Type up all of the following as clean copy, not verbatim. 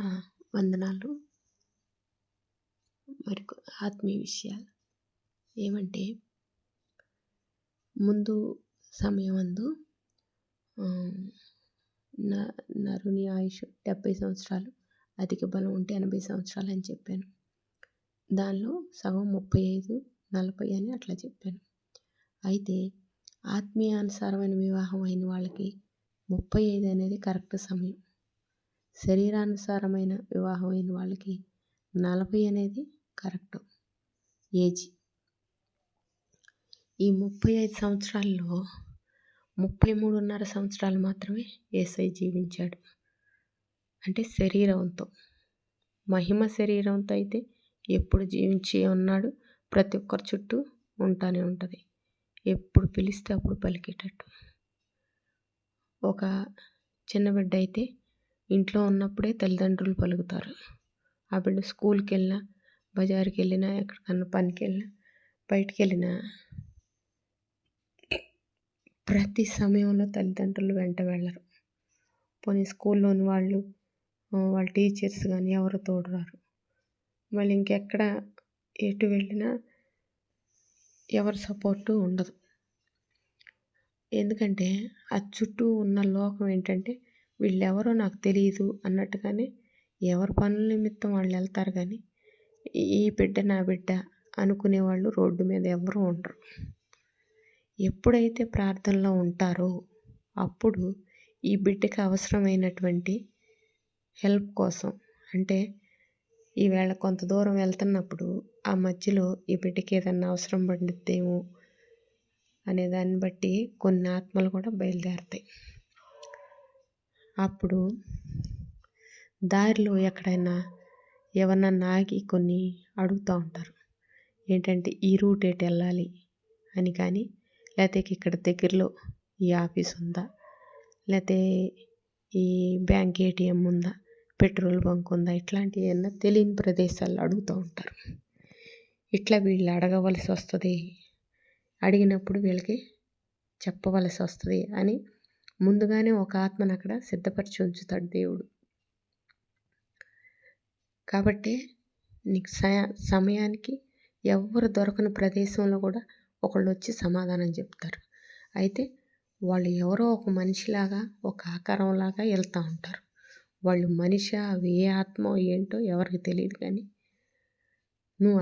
ఆ! వందనాలు. ఆత్మీయ విషయాలు ఏమంటే, ముందు సమయమందు ఆహ్, న నరుని ఆయుష్ 70 సంవత్సరాలు, అధిక బలం ఉంటే 80 సంవత్సరాలని చెప్పాను. దానిలో సగం 35, 40 అని అట్లా చెప్పాను. అయితే ఆత్మీయానుసారమైన వివాహం అయిన వాళ్ళకి 35 అనేది కరెక్ట్ సమయం. శరీరానుసారమైన వివాహం అయిన వాళ్ళకి 40 అనేది కరెక్ట్ ఏజ్. ఈ 35 సంవత్సరాల్లో 33.5 సంవత్సరాలు మాత్రమే యేసయ్య జీవించాడు. అంటే శరీరంతో. మహిమ శరీరంతో అయితే ఎప్పుడు జీవించే ఉన్నాడు. ప్రతి ఒక్కరి చుట్టూ ఉంటానే ఉంటుంది. ఎప్పుడు పిలిస్తే అప్పుడు పలికేటట్టు. ఒక చిన్న బిడ్డ అయితే ఇంట్లో ఉన్నప్పుడే తల్లిదండ్రులు పలుకుతారు. ఆ బిడ్డ స్కూల్కి వెళ్ళినా, బజారుకి వెళ్ళినా, ఎక్కడికన్నా పనికి వెళ్ళినా, బయటికి వెళ్ళినా ప్రతి సమయంలో తల్లిదండ్రులు వెంట వెళ్ళరు. పోనీ స్కూల్లోని వాళ్ళ టీచర్స్ కానీ ఎవరు తోడురారు. మళ్ళీ ఇంకెక్కడ ఎటు వెళ్ళినా ఎవరి సపోర్టు ఉండదు. ఎందుకంటే ఆ చుట్టూ ఉన్న లోకం ఏంటంటే వీళ్ళెవరో నాకు తెలియదు అన్నట్టుగానే ఎవరి పనుల నిమిత్తం వాళ్ళు వెళ్తారు. కానీ ఈ బిడ్డ నా బిడ్డ అనుకునేవాళ్ళు రోడ్డు మీద ఎవరు ఉండరు. ఎప్పుడైతే ప్రార్థనలో ఉంటారో అప్పుడు ఈ బిడ్డకి అవసరమైనటువంటి హెల్ప్ కోసం, అంటే ఈవేళ కొంత దూరం వెళ్తున్నప్పుడు ఆ మధ్యలో ఈ బిడ్డకి ఏదన్నా అవసరం పడిద్దేమో అనే దాన్ని బట్టి కొన్ని ఆత్మలు కూడా బయలుదేరుతాయి. అప్పుడు దారిలో ఎక్కడైనా ఎవరన్నా ఆగి కొన్ని అడుగుతూ ఉంటారు. ఏంటంటే ఈ రూట్ ఎటు వెళ్ళాలి అని. కానీ లేకపోతే ఇక్కడ దగ్గరలో ఈ ఆఫీస్ ఉందా, లేకపోతే ఈ బ్యాంక్ ఏటీఎం ఉందా, పెట్రోల్ బంక్ ఉందా, ఇట్లాంటివి ఏమన్నా తెలియని ప్రదేశాల్లో అడుగుతూ ఉంటారు. ఇట్లా వీళ్ళు అడగవలసి వస్తుంది. అడిగినప్పుడు వీళ్ళకి చెప్పవలసి వస్తుంది అని ముందుగానే ఒక ఆత్మను అక్కడ సిద్ధపరిచి ఉంచుతాడు దేవుడు. కాబట్టి నీకు సమయానికి ఎవరు దొరకని ప్రదేశంలో కూడా ఒకళ్ళు వచ్చి సమాధానం చెప్తారు. అయితే వాళ్ళు ఎవరో ఒక మనిషిలాగా, ఒక ఆకారంలాగా వెళ్తూ ఉంటారు. వాళ్ళు మనిషి, అవి ఏ ఆత్మో ఏంటో ఎవరికి తెలియదు. కానీ నువ్వు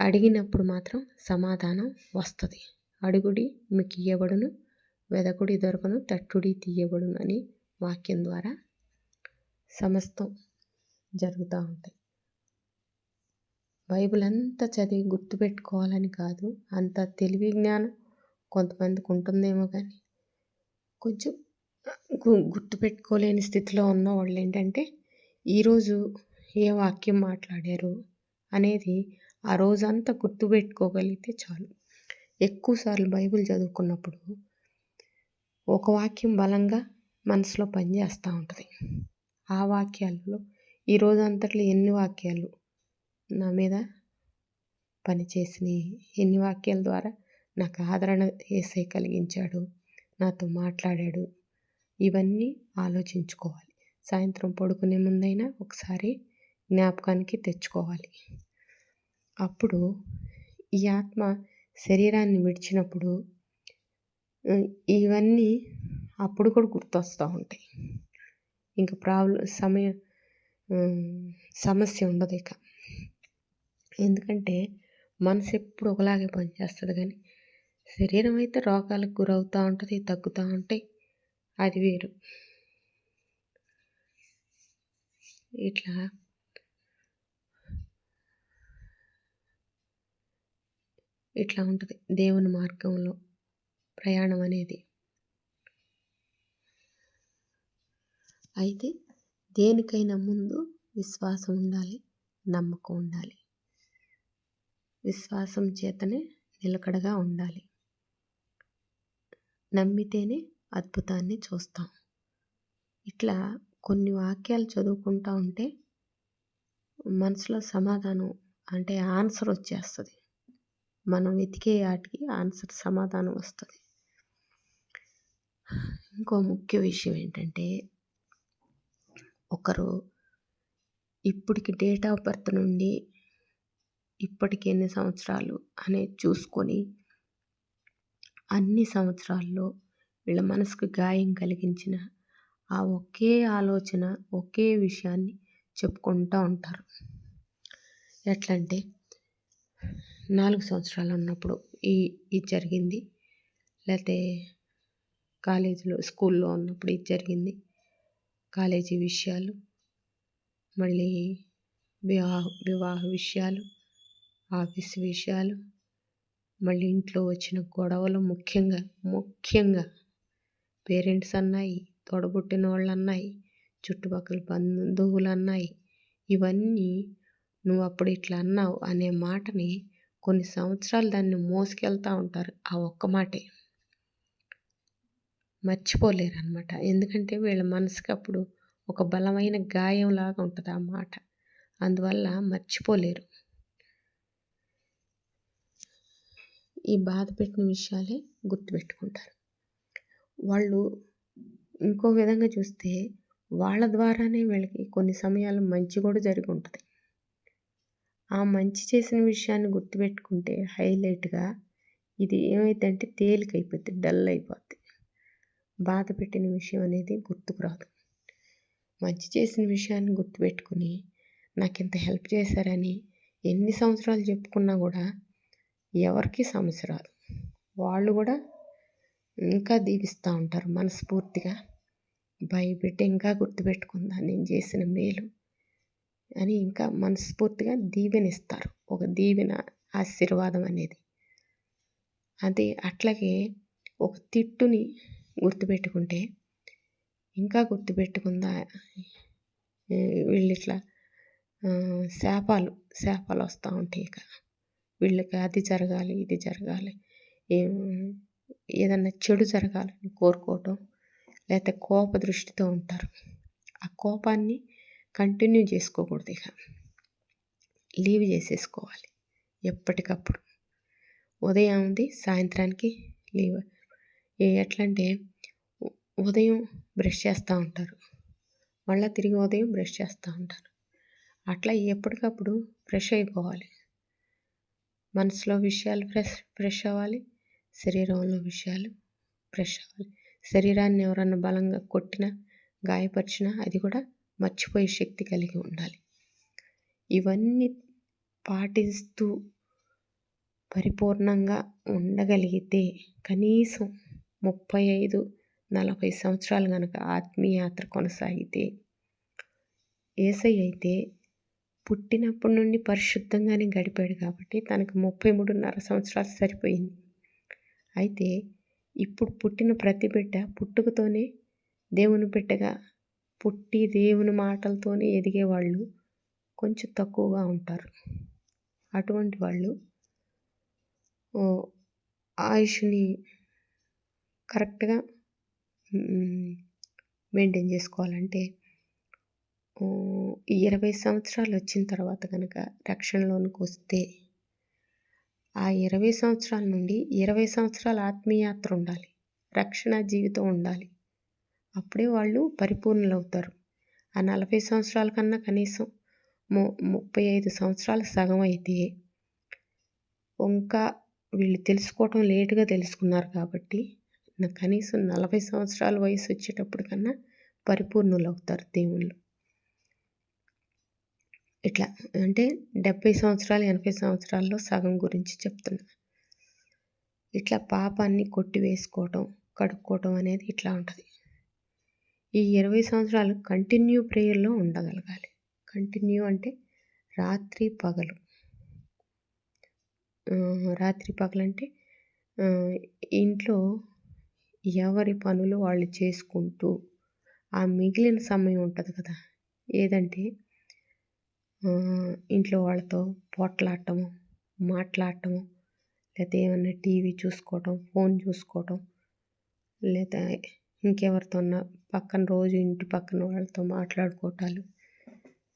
అడిగినప్పుడు మాత్రం సమాధానం వస్తుంది. అడుగుడి మీకు ఇయ్యబడును, వెదకుడి దొరకను, తట్టుడి తీయబడును అని వాక్యం ద్వారా సమస్తం జరుగుతూ ఉంటాయి. బైబిల్ అంతా చదివి గుర్తుపెట్టుకోవాలని కాదు, అంత తెలివి జ్ఞానం కొంతమందికి ఉంటుందేమో. కానీ కొంచెం గుర్తుపెట్టుకోలేని స్థితిలో ఉన్న వాళ్ళు ఏంటంటే ఈరోజు ఏ వాక్యం మాట్లాడారు అనేది ఆ రోజంతా గుర్తుపెట్టుకోగలిగితే చాలు. ఎక్కువసార్లు బైబిల్ చదువుకున్నప్పుడు ఒక వాక్యం బలంగా మనసులో పనిచేస్తూ ఉంటుంది. ఆ వాక్యాలలో ఈ రోజంతట్లో ఎన్ని వాక్యాలు నా మీద పనిచేసినాయి, ఎన్ని వాక్యాల ద్వారా నాకు ఆదరణ యేసయ్య కలిగించాడు, నాతో మాట్లాడాడు, ఇవన్నీ ఆలోచించుకోవాలి. సాయంత్రం పడుకునే ముందైనా ఒకసారి జ్ఞాపకానికి తెచ్చుకోవాలి. అప్పుడు ఈ ఆత్మ శరీరాన్ని విడిచినప్పుడు ఇవన్నీ అప్పుడు కూడా గుర్తొస్తూ ఉంటాయి. ఇంకా సమస్య ఉండదు ఇక. ఎందుకంటే మనసు ఎప్పుడు ఒకలాగే పనిచేస్తుంది. కానీ శరీరం అయితే రోగాలకు గురవుతూ ఉంటుంది, తగ్గుతూ ఉంటాయి. అది వేరు. ఇట్లా ఉంటుంది దేవుని మార్గంలో ప్రయాణం అనేది. అయితే దేనికైనా ముందు విశ్వాసం ఉండాలి, నమ్మకం ఉండాలి. విశ్వాసం చేతనే నిలకడగా ఉండాలి. నమ్మితేనే అద్భుతాన్ని చూస్తాం. ఇట్లా కొన్ని వాక్యాలు చదువుకుంటూ ఉంటే మనసులో సమాధానం, అంటే ఆన్సర్ వచ్చేస్తుంది. మనం వెతికే వాటికి ఆన్సర్, సమాధానం వస్తుంది. ఇంకో ముఖ్య విషయం ఏంటంటే ఒకరు ఇప్పటికి డేట్ ఆఫ్ బర్త్ నుండి ఇప్పటికి ఎన్ని సంవత్సరాలు అనేది చూసుకొని అన్ని సంవత్సరాల్లో వీళ్ళ మనసుకు గాయం కలిగించిన ఆ ఒకే ఆలోచన, ఒకే విషయాన్ని చెప్పుకుంటూ ఉంటారు. ఎట్లా అంటే 4 సంవత్సరాలు ఉన్నప్పుడు ఇది జరిగింది, లేకపోతే కాలేజీలో స్కూల్లో ఉన్నప్పుడు ఇది జరిగింది, కాలేజీ విషయాలు, మళ్ళీ వివాహ విషయాలు, ఆఫీస్ విషయాలు, మళ్ళీ ఇంట్లో వచ్చిన గొడవలు, ముఖ్యంగా పేరెంట్స్ అన్నాయి, తోడబుట్టిన వాళ్ళు అన్నాయి, చుట్టుపక్కల బంధువులు అన్నాయి. ఇవన్నీ నువ్వు అప్పుడు ఇట్లా అన్నావు అనే మాటని కొన్ని సంవత్సరాలు దాన్ని మోసుకెళ్తూ ఉంటారు. ఆ ఒక్క మాటే మర్చిపోలేరు అనమాట. ఎందుకంటే వీళ్ళ మనసుకి అప్పుడు ఒక బలమైన గాయంలాగా ఉంటుంది ఆ మాట. అందువల్ల మర్చిపోలేరు. ఈ బాధ పెట్టిన విషయాలే గుర్తుపెట్టుకుంటారు. వాళ్ళు ఇంకో విధంగా చూస్తే వాళ్ళ ద్వారానే వీళ్ళకి కొన్ని సమయాలు మంచి కూడా జరిగి ఉంటుంది. ఆ మంచి చేసిన విషయాన్ని గుర్తుపెట్టుకుంటే హైలైట్గా ఇది ఏమైందంటే తేలికైపోద్ది, డల్ అయిపోద్ది. బాధ పెట్టిన విషయం అనేది గుర్తుకు రాదు. మంచి చేసిన విషయాన్ని గుర్తుపెట్టుకుని నాకు ఇంత హెల్ప్ చేశారని ఎన్ని సంవత్సరాలు చెప్పుకున్నా కూడా ఎవరికి సమస్య రాదు. వాళ్ళు కూడా ఇంకా దీవిస్తూ ఉంటారు మనస్ఫూర్తిగా. బిడ్డ ఇంకా గుర్తుపెట్టుకుందా నేను చేసిన మేలు అని ఇంకా మనస్ఫూర్తిగా దీవెనిస్తారు. ఒక దీవెన, ఆశీర్వాదం అనేది. అది అట్లాగే ఒక తిట్టుని గుర్తుపెట్టుకుంటే ఇంకా గుర్తుపెట్టుకుందా, వీళ్ళు ఇట్లా శాపాలు వస్తూ ఉంటాయి. ఇక వీళ్ళకి అది జరగాలి, ఇది జరగాలి, ఏదన్నా చెడు జరగాలని కోరుకోవటం, లేకపోతే కోప దృష్టితో ఉంటారు. ఆ కోపాన్ని కంటిన్యూ చేసుకోకూడదు. ఇక లీవ్ చేసేసుకోవాలి ఎప్పటికప్పుడు. ఉదయం ఉంది, సాయంత్రానికి లీవ్. ఎట్లా అంటే ఉదయం బ్రష్ చేస్తూ ఉంటారు, మళ్ళీ తిరిగి ఉదయం బ్రష్ చేస్తూ ఉంటారు. అట్లా ఎప్పటికప్పుడు ఫ్రెష్ అయిపోవాలి. మనసులో విషయాలు ఫ్రెష్ అవ్వాలి, శరీరంలో విషయాలు ఫ్రెష్ అవ్వాలి. శరీరాన్ని ఎవరన్నా బలంగా కొట్టినా, గాయపరిచినా అది కూడా మర్చిపోయే శక్తి కలిగి ఉండాలి. ఇవన్నీ పాటిస్తూ పరిపూర్ణంగా ఉండగలిగితే కనీసం 35-40 సంవత్సరాలు కనుక ఆత్మీయాత్ర కొనసాగితే, యేసయ్య అయితే పుట్టినప్పటి నుండి పరిశుద్ధంగానే గడిపాడు కాబట్టి తనకు 33.5 సంవత్సరాలు సరిపోయింది. అయితే ఇప్పుడు పుట్టిన ప్రతి బిడ్డ పుట్టుకతోనే దేవుని బిడ్డగా పుట్టి దేవుని మాటలతోనే ఎదిగేవాళ్ళు కొంచెం తక్కువగా ఉంటారు. అటువంటి వాళ్ళు ఆయుష్ని కరెక్ట్గా మెయింటైన్ చేసుకోవాలంటే 20 సంవత్సరాలు వచ్చిన తర్వాత కనుక రక్షణలోనికి వస్తే ఆ 20 సంవత్సరాల నుండి 20 సంవత్సరాల ఆత్మీయాత్ర ఉండాలి, రక్షణ జీవితం ఉండాలి. అప్పుడే వాళ్ళు పరిపూర్ణులు అవుతారు. ఆ 40 సంవత్సరాల కన్నా కనీసం 35 సంవత్సరాలు సగం అయితే ఇంకా వీళ్ళు తెలుసుకోవటం లేటుగా తెలుసుకున్నారు కాబట్టి కనీసం 40 సంవత్సరాల వయసు వచ్చేటప్పుడు కన్నా పరిపూర్ణులు అవుతారు దేవుళ్ళు. ఇట్లా అంటే 70 సంవత్సరాలు 80 సంవత్సరాల్లో సగం గురించి చెప్తున్నా. ఇట్లా పాపాన్ని కొట్టివేసుకోవటం, కడుక్కోవటం అనేది ఇట్లా ఉంటుంది. ఈ 20 సంవత్సరాలు కంటిన్యూ ప్రేయర్లో ఉండగలగాలి. కంటిన్యూ అంటే రాత్రి పగలు అంటే ఇంట్లో ఎవరి పనులు వాళ్ళు చేసుకుంటూ ఆ మిగిలిన సమయం ఉంటుంది కదా, ఏదంటే ఇంట్లో వాళ్ళతో పోట్లాడటము, మాట్లాడటము, లేకపోతే ఏమన్నా టీవీ చూసుకోవటం, ఫోన్ చూసుకోవటం, లేదా ఇంకెవరితోన్నా పక్కన రోజు ఇంటి పక్కన వాళ్ళతో మాట్లాడుకోవటాలు,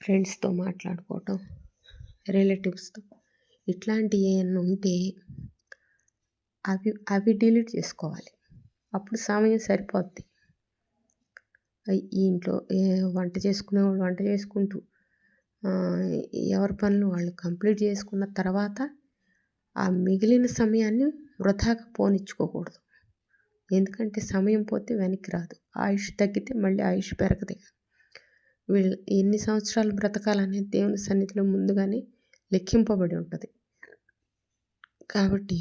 ఫ్రెండ్స్తో మాట్లాడుకోవటం, రిలేటివ్స్తో, ఇట్లాంటివి ఏమన్నా ఉంటే అవి డిలీట్ చేసుకోవాలి. అప్పుడు సమయం సరిపోద్ది. ఈ ఇంట్లో వంట చేసుకునే వాళ్ళు వంట చేసుకుంటూ, ఎవరి పనులు వాళ్ళు కంప్లీట్ చేసుకున్న తర్వాత ఆ మిగిలిన సమయాన్ని వృధాగా పోనిచ్చుకోకూడదు. ఎందుకంటే సమయం పోతే వెనక్కి రాదు. ఆయుష్ తగ్గితే మళ్ళీ ఆయుష్ పెరగదు. వీళ్ళు ఎన్ని సంవత్సరాలు బ్రతకాలనేది దేవుని సన్నిధిలో ముందుగానే లెక్కింపబడి ఉంటుంది. కాబట్టి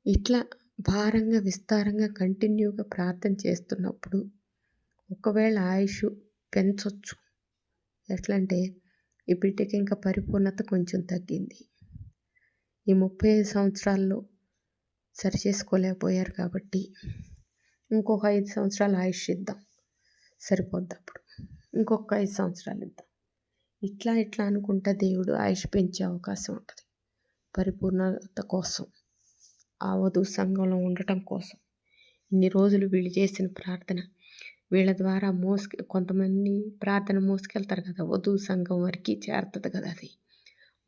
ఇట్లా భారంగా విస్తారంగా కంటిన్యూగా ప్రార్థన చేస్తున్నప్పుడు ఒకవేళ ఆయుష్ పెంచొచ్చు. ఎట్లా అంటే ఈ బిడ్డకి ఇంకా పరిపూర్ణత కొంచెం తగ్గింది, ఈ 35 సంవత్సరాల్లో సరి చేసుకోలేకపోయారు కాబట్టి ఇంకొక 5 సంవత్సరాలు ఆయుష్ ఇద్దాం, సరిపోద్ది. అప్పుడు ఇంకొక 5 సంవత్సరాలు ఇద్దాం. ఇట్లా అనుకుంటా దేవుడు ఆయుష్ పెంచే అవకాశం ఉంటుంది. పరిపూర్ణత కోసం, ఆ వధువు సంఘంలో ఉండటం కోసం. ఇన్ని రోజులు వీళ్ళు చేసిన ప్రార్థన వీళ్ళ ద్వారా కొంతమంది ప్రార్థన మోసుకెళ్తారు కదా, వధువు సంఘం వరకు చేరుతుంది కదా. అది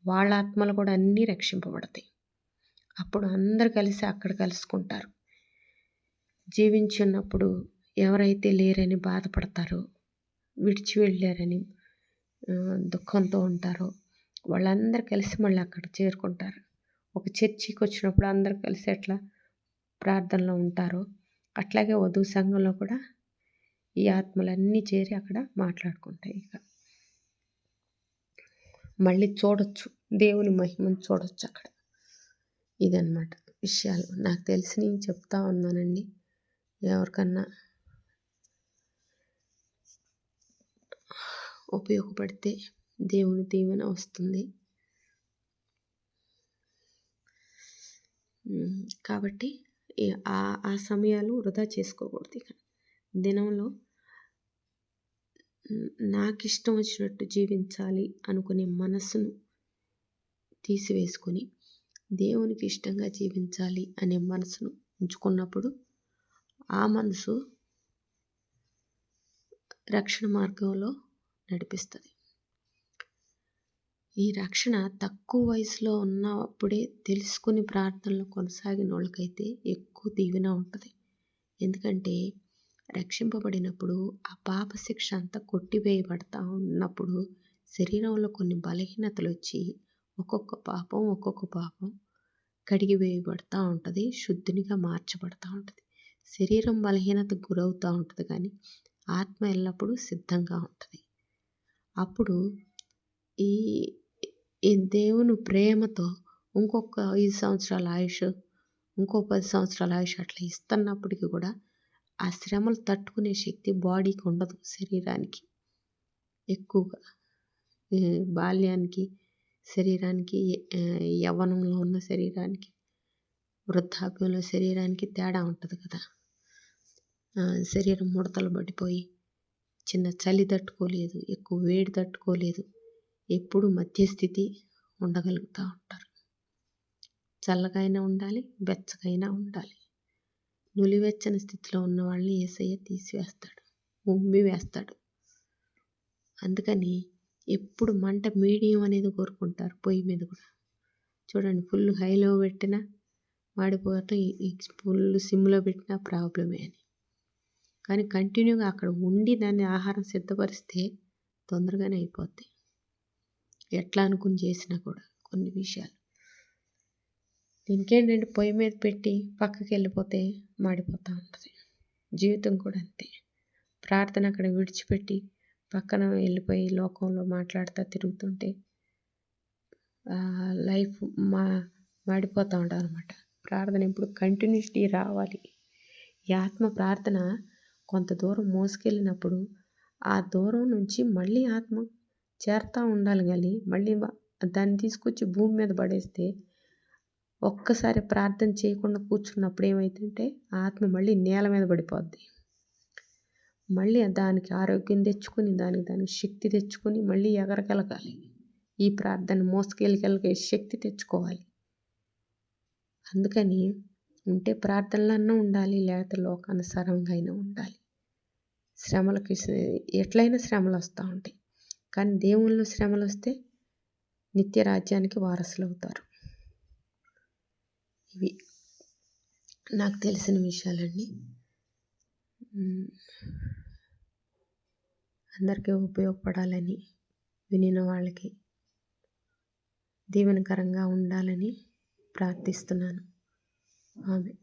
వాళ్ళ ఆత్మలు కూడా అన్నీ రక్షింపబడతాయి. అప్పుడు అందరు కలిసి అక్కడ కలుసుకుంటారు. జీవించున్నప్పుడు ఎవరైతే లేరని బాధపడతారో, విడిచి వెళ్ళారని దుఃఖంతో ఉంటారో వాళ్ళందరూ కలిసి మళ్ళీ అక్కడ చేరుకుంటారు. ఒక చర్చికి వచ్చినప్పుడు అందరు కలిసి ఎట్లా ప్రార్థనలో ఉంటారో అట్లాగే వధువు సంఘంలో కూడా ఈ ఆత్మలన్నీ చేరి అక్కడ మాట్లాడుకుంటాయి. ఇక మళ్ళీ చూడొచ్చు, దేవుని మహిమను చూడొచ్చు అక్కడ. ఇదన్నమాట విషయాలు. నాకు తెలిసినవి చెప్తా ఉన్నానండి. ఎవరికన్నా ఉపయోగపడితే దేవుని దీవెన వస్తుంది. కాబట్టి ఆ సమయాలు వృధా చేసుకోకూడదు. ఇక దినంలో నాకు ఇష్టం వచ్చినట్టు జీవించాలి అనుకునే మనసును తీసివేసుకొని దేవునికి ఇష్టంగా జీవించాలి అనే మనసును ఉంచుకున్నప్పుడు ఆ మనసు రక్షణ మార్గంలో నడిపిస్తుంది. ఈ రక్షణ తక్కువ వయసులో ఉన్నప్పుడే తెలుసుకుని ప్రార్థనలు కొనసాగిన వాళ్ళకైతే ఎక్కువ దీవెన ఉంటుంది. ఎందుకంటే రక్షింపబడినప్పుడు ఆ పాప శిక్ష అంతా కొట్టివేయబడతా ఉన్నప్పుడు శరీరంలో కొన్ని బలహీనతలు వచ్చి ఒక్కొక్క పాపం కడిగివేయబడతా ఉంటుంది, శుద్ధినిగా మార్చబడతా ఉంటుంది. శరీరం బలహీనతకు గురవుతూ ఉంటుంది, కానీ ఆత్మ ఎల్లప్పుడూ సిద్ధంగా ఉంటుంది. అప్పుడు ఈ దేవుని ప్రేమతో ఇంకొక 5 సంవత్సరాల ఆయుష్, ఇంకో 10 సంవత్సరాల ఆయుష్ అట్లా ఇస్తున్నప్పటికీ కూడా ఆ శ్రమలు తట్టుకునే శక్తి బాడీకి ఉండదు. శరీరానికి ఎక్కువగా బాల్యానికి శరీరానికి, యవ్వనంలో ఉన్న శరీరానికి, వృద్ధాప్యంలో శరీరానికి తేడా ఉంటుంది కదా. శరీరం ముడతలు పడిపోయి చిన్న చలి తట్టుకోలేదు, ఎక్కువ వేడి తట్టుకోలేదు, ఎప్పుడు మధ్యస్థితి ఉండగలుగుతూ ఉంటారు. చల్లగైనా ఉండాలి, బెచ్చగైనా ఉండాలి. నులివెచ్చని స్థితిలో ఉన్న వాళ్ళని యేసయ్య తీసివేస్తాడు, ఉమ్మి వేస్తాడు. అందుకని ఎప్పుడు మంట మీడియం అనేది కోరుకుంటారు. పొయ్యి మీద కూడా చూడండి, ఫుల్ హైలో పెట్టినా మాడిపోవటం, ఈ ఫుల్ సిమ్లో పెట్టినా ప్రాబ్లమే అని. కానీ కంటిన్యూగా అక్కడ ఉండి దాన్ని ఆహారం సిద్ధపరిస్తే తొందరగానే అయిపోద్ది. ఎట్లా అనుకుని చేసినా కూడా కొన్ని విషయాలు. ఇంకేంటంటే పొయ్యి మీద పెట్టి పక్కకి వెళ్ళిపోతే మాడిపోతూ ఉంటుంది. జీవితం కూడా అంతే. ప్రార్థన అక్కడ విడిచిపెట్టి పక్కన వెళ్ళిపోయి లోకంలో మాట్లాడుతూ తిరుగుతుంటే లైఫ్ మాడిపోతూ ఉంటుంది అనమాట. ప్రార్థన ఇప్పుడు కంటిన్యూటీ రావాలి. ఈ ఆత్మ ప్రార్థన కొంత దూరం మోసుకెళ్ళినప్పుడు ఆ దూరం నుంచి మళ్ళీ ఆత్మ చేరుతూ ఉండాలి. కానీ మళ్ళీ దాన్ని తీసుకొచ్చి భూమి మీద పడేస్తే ఒక్కసారి ప్రార్థన చేయకుండా కూర్చున్నప్పుడు ఏమవుతుందంటే ఆత్మ మళ్ళీ నేల మీద పడిపోద్ది. మళ్ళీ దానికి ఆరోగ్యం తెచ్చుకొని దానికి శక్తి తెచ్చుకొని మళ్ళీ ఎగరగలగాలి. ఈ ప్రార్థన మోసుకెళ్ళగలిగే శక్తి తెచ్చుకోవాలి. అందుకని ఉంటే ప్రార్థనలన్నా ఉండాలి, లేకపోతే లోకానుసారంగా అయినా ఉండాలి. శ్రమలకి ఎట్లయినా శ్రమలు వస్తూ ఉంటాయి, కానీ దేవుళ్ళు శ్రమలు వస్తే నిత్య రాజ్యానికి వారసులు అవుతారు. ఇవి నాకు తెలిసిన విషయాలండి. అందరికీ ఉపయోగపడాలని వినిన వాళ్ళకి దీవెనకరంగా ఉండాలని ప్రార్థిస్తున్నాను. ఆమెన్.